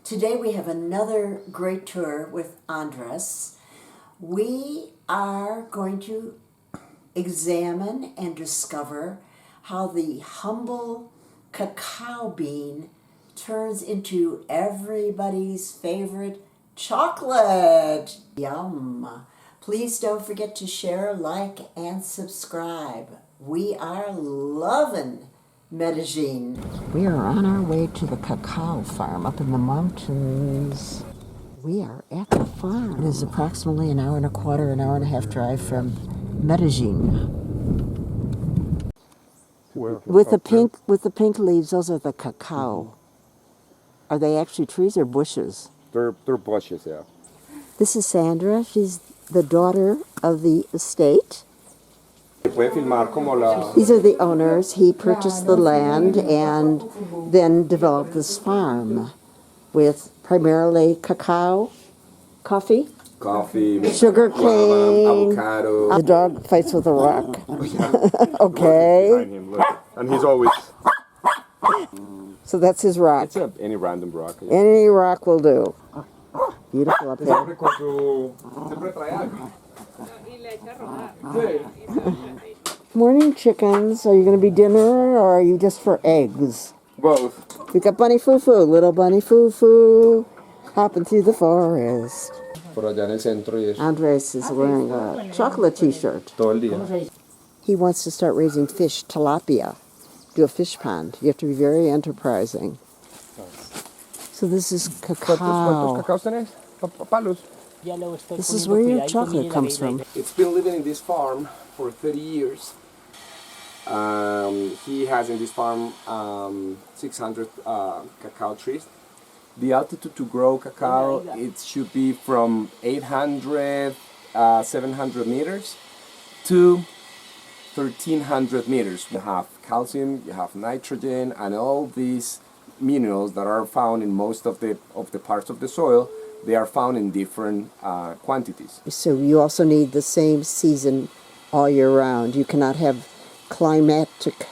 Today we have another great tour with Andres. We are going to examine and discover how the humble cacao bean turns into everybody's favorite chocolate. Yum! Please don't forget to share, like, and subscribe. We are loving Medellin. We are on our way to the cacao farm up in the mountains. We are at the farm. It is approximately an hour and a quarter, an hour and a half drive from Medellin. With the pink leaves, those are the cacao. Are they actually trees or bushes? They're bushes, yeah. This is Sandra. She's the daughter of the estate. These are the owners. He purchased the land and then developed this farm with primarily cacao, coffee, sugar cane, avocado. The dog fights with a rock. Okay. Behind him, look. And he's always... So that's his rock. It's any random rock. Yeah. Any rock will do. Beautiful up here. Morning, chickens. Are you going to be dinner or are you just for eggs? Both. We got Bunny Foo-Foo, little Bunny Foo-Foo, hopping through the forest. Andres is wearing a chocolate t-shirt. He wants to start raising fish, tilapia, do a fish pond. You have to be very enterprising. So this is cacao. This is where your chocolate comes from. It's been living in this farm for 30 years. He has in this farm 600 cacao trees. The altitude to grow cacao, it should be from 800, 700 meters to 1,300 meters. You have calcium, you have nitrogen, and all these minerals that are found in most of the parts of the soil. They are found in different quantities. So you also need the same season all year round. You cannot have climatic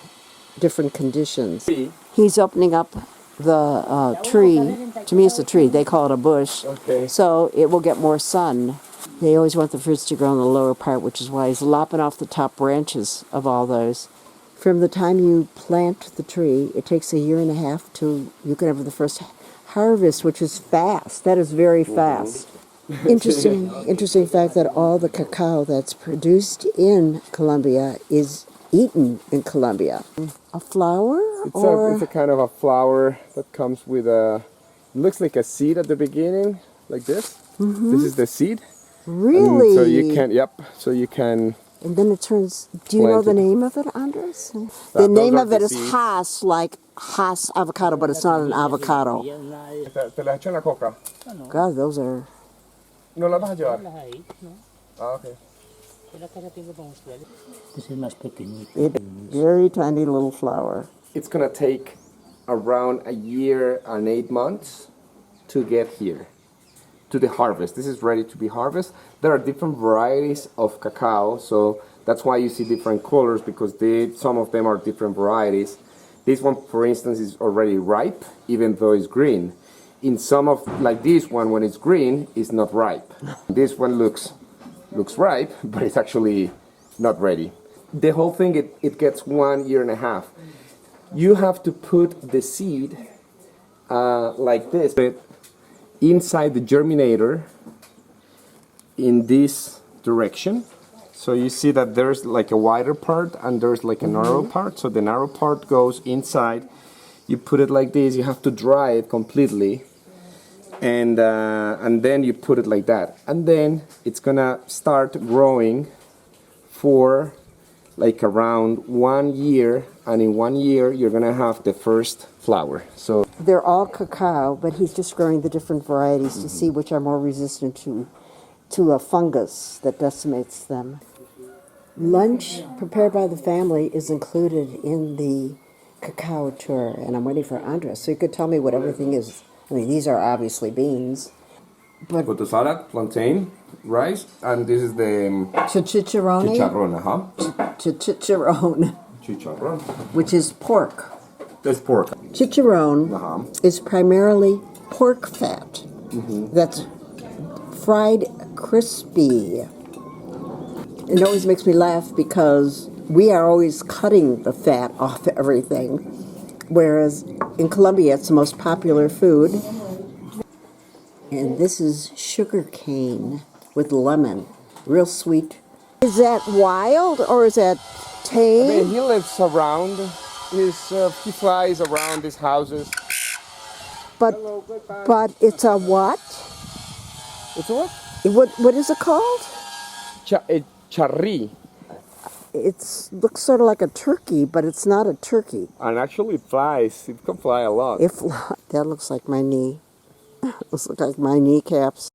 different conditions. He's opening up the tree. To me it's a tree. They call it a bush. Okay. So it will get more sun. They always want the fruits to grow in the lower part, which is why he's lopping off the top branches of all those. From the time you plant the tree, it takes a year and a half till you can have the first harvest, which is fast. That is very fast. Interesting fact that all the cacao that's produced in Colombia is eaten in Colombia. A flower? It's a kind of a flower that comes with a... It looks like a seed at the beginning, like this. This is the seed. Really? And so you can, so you can... And then it turns... Do you know the name of it, Andres? The name of it is Hass, like Hass avocado, but it's not an avocado. God, those are... ¿No la vas a llevar? Ah, okay. Very tiny little flower. It's going to take around a year and 8 months to get here, to the harvest. This is ready to be harvested. There are different varieties of cacao, so that's why you see different colors, because some of them are different varieties. This one, for instance, is already ripe, even though it's green. In some of, like this one, when it's green, it's not ripe. This one looks ripe, but it's actually not ready. The whole thing, it gets 1 year and a half. You have to put the seed like this, inside the germinator in this direction. So you see that there's like a wider part and there's like a narrow part. So the narrow part goes inside. You put it like this. You have to dry it completely, and then you put it like that. And then it's gonna start growing for like around 1 year, and in 1 year you're gonna have the first flower. So they're all cacao, but he's just growing the different varieties to see which are more resistant to a fungus that decimates them. Lunch prepared by the family is included in the cacao tour, and I'm waiting for Andres. So you could tell me what everything is. I mean, these are obviously beans. But potato salad, plantain, rice, and this is the chicharrón. Chicharrón. Which is pork. That's pork. Chicharrón is primarily pork fat that's fried crispy. It always makes me laugh because we are always cutting the fat off everything, whereas in Colombia it's the most popular food. And this is sugar cane with lemon, real sweet. Is that wild or is that tame? I mean, he lives around. He flies around these houses. But it's a what? It's a what? What is it called? Charri. It looks sort of like a turkey, but it's not a turkey. And actually it flies. It can fly a lot. That looks like my knee. Looks like my kneecaps.